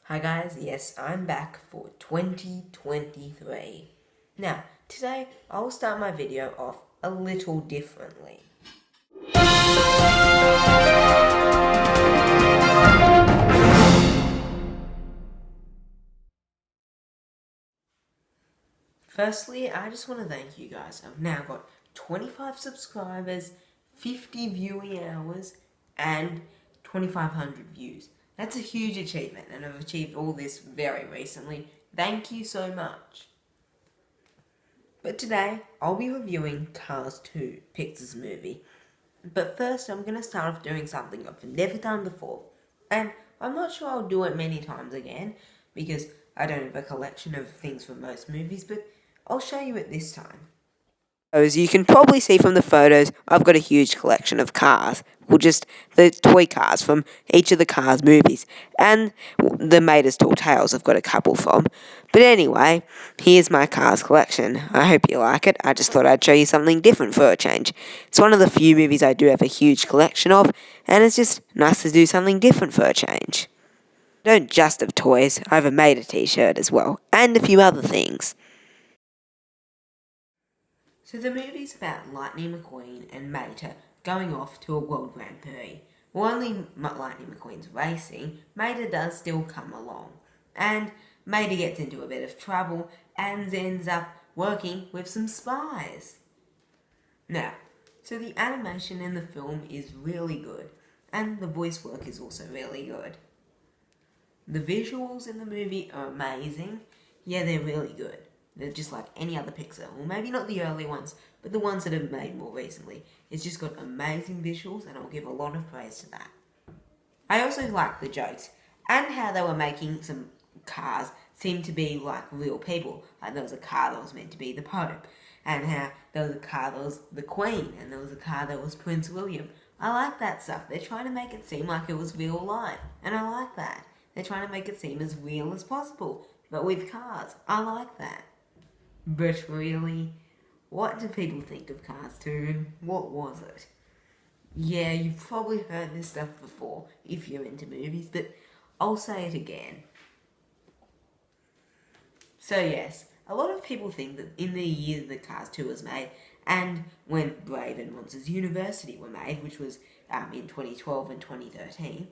Hi guys, yes, I'm back for 2023. Now, today I'll start my video off a little differently. Firstly, I just want to thank you guys. I've now got 25 subscribers, 50 viewing hours, and 2,500 views. That's a huge achievement, and I've achieved all this very recently. Thank you so much. But today, I'll be reviewing Cars 2, Pixar's movie. But first, I'm going to start off doing something I've never done before. And I'm not sure I'll do it many times again, because I don't have a collection of things from most movies, but I'll show you it this time. As you can probably see from the photos, I've got a huge collection of cars. Well, just the toy cars from each of the Cars movies. And the Mater's Tall Tales I've got a couple from. But anyway, here's my Cars collection. I hope you like it. I just thought I'd show you something different for a change. It's one of the few movies I do have a huge collection of, and it's just nice to do something different for a change. I don't just have toys, I have a Mater t-shirt as well, and a few other things. So the movie's about Lightning McQueen and Mater going off to a World Grand Prix. While only Lightning McQueen's racing, Mater does still come along. And Mater gets into a bit of trouble and ends up working with some spies. Now, so the animation in the film is really good, and the voice work is also really good. The visuals in the movie are amazing. Yeah, they're really good. They're just like any other Pixar. Well, maybe not the early ones, but the ones that have made more recently. It's just got amazing visuals, and I'll give a lot of praise to that. I also like the jokes, and how they were making some cars seem to be like real people. Like there was a car that was meant to be the Pope, and how there was a car that was the Queen, and there was a car that was Prince William. I like that stuff. They're trying to make it seem like it was real life, and I like that. They're trying to make it seem as real as possible, but with cars. I like that. But really, what do people think of Cars 2 and what was it? Yeah, you've probably heard this stuff before if you're into movies, but I'll say it again. So yes, a lot of people think that in the year that Cars 2 was made, and when Brave and Monsters University were made, which was in 2012 and 2013,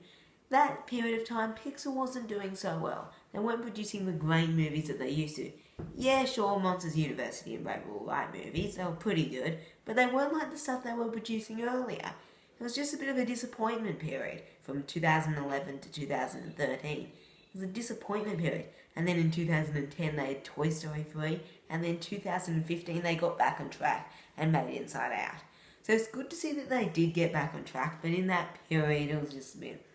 that period of time Pixar wasn't doing so well. They weren't producing the great movies that they used to. Yeah, sure, Monsters University and Brave were alright movies, they were pretty good, but they weren't like the stuff they were producing earlier. It was just a bit of a disappointment period from 2011 to 2013. It was a disappointment period. And then in 2010 they had Toy Story 3, and then 2015 they got back on track and made Inside Out. So it's good to see that they did get back on track, but in that period it was just a bit,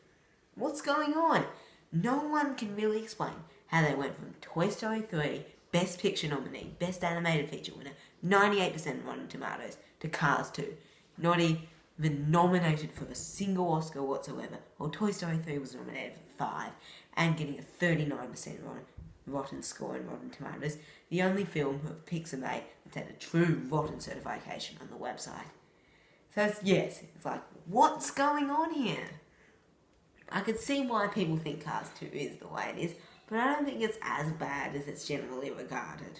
what's going on? No one can really explain how they went from Toy Story 3, Best Picture nominee, Best Animated Feature winner, 98% Rotten Tomatoes, to Cars 2. Not even nominated for a single Oscar whatsoever, while Toy Story 3 was nominated for 5, and getting a 39% Rotten score in Rotten Tomatoes, the only film of Pixar made that's had a true Rotten certification on the website. So it's like, what's going on here? I can see why people think Cars 2 is the way it is, but I don't think it's as bad as it's generally regarded.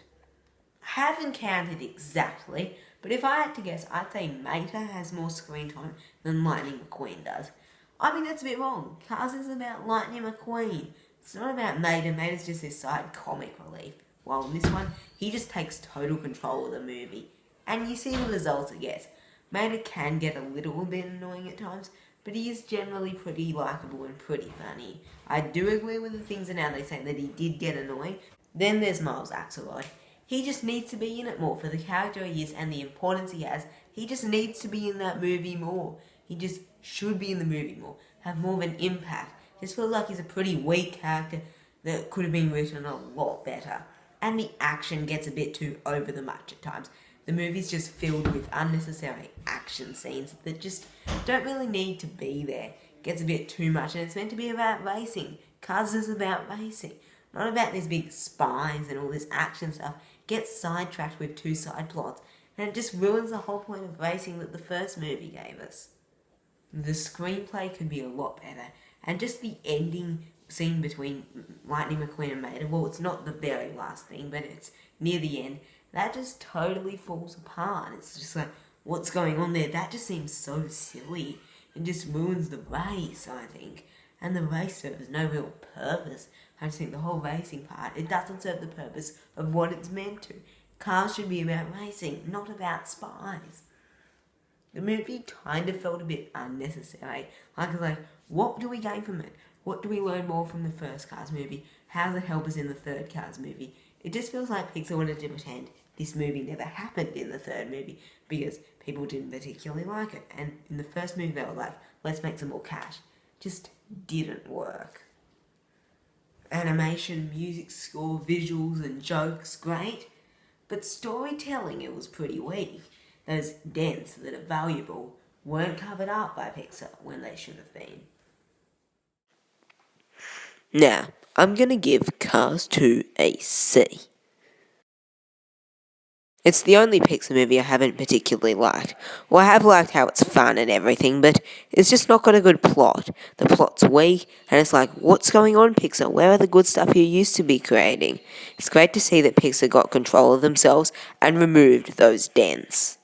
I haven't counted exactly, but if I had to guess, I'd say Mater has more screen time than Lightning McQueen does. I think that's a bit wrong. Cars is about Lightning McQueen. It's not about Mater. Mater's just this side comic relief. While in this one, he just takes total control of the movie. And you see the results it gets. Mater can get a little bit annoying at times, but he is generally pretty likeable and pretty funny. I do agree with the things that now they say that he did get annoying. Then there's Miles Axelrod. He just needs to be in it more for the character he is and the importance he has. He just needs to be in that movie more. He just should be in the movie more. Have more of an impact. Just feels like he's a pretty weak character that could have been written a lot better. And the action gets a bit too over the much at times. The movie's just filled with unnecessary action scenes that just don't really need to be there. It gets a bit too much, and it's meant to be about racing. Cars is about racing, not about these big spies and all this action stuff. It gets sidetracked with two side plots, and it just ruins the whole point of racing that the first movie gave us. The screenplay could be a lot better, and just the ending scene between Lightning McQueen and Mater, well, it's not the very last thing, but it's near the end, that just totally falls apart. It's just like, what's going on there? That just seems so silly. It just ruins the race, I think. And the race serves no real purpose. I just think the whole racing part, it doesn't serve the purpose of what it's meant to. Cars should be about racing, not about spies. The movie kind of felt a bit unnecessary. Like, what do we gain from it? What do we learn more from the first Cars movie? How does it help us in the third Cars movie? It just feels like Pixar wanted to pretend this movie never happened in the third movie because people didn't particularly like it. And in the first movie, they were like, let's make some more cash. Just didn't work. Animation, music score, visuals, and jokes, great. But storytelling, it was pretty weak. Those dents that are valuable weren't covered up by Pixar when they should have been. Now, I'm going to give Cars 2 a C. It's the only Pixar movie I haven't particularly liked. Well, I have liked how it's fun and everything, but it's just not got a good plot. The plot's weak, and it's like, what's going on, Pixar? Where are the good stuff you used to be creating? It's great to see that Pixar got control of themselves and removed those dents.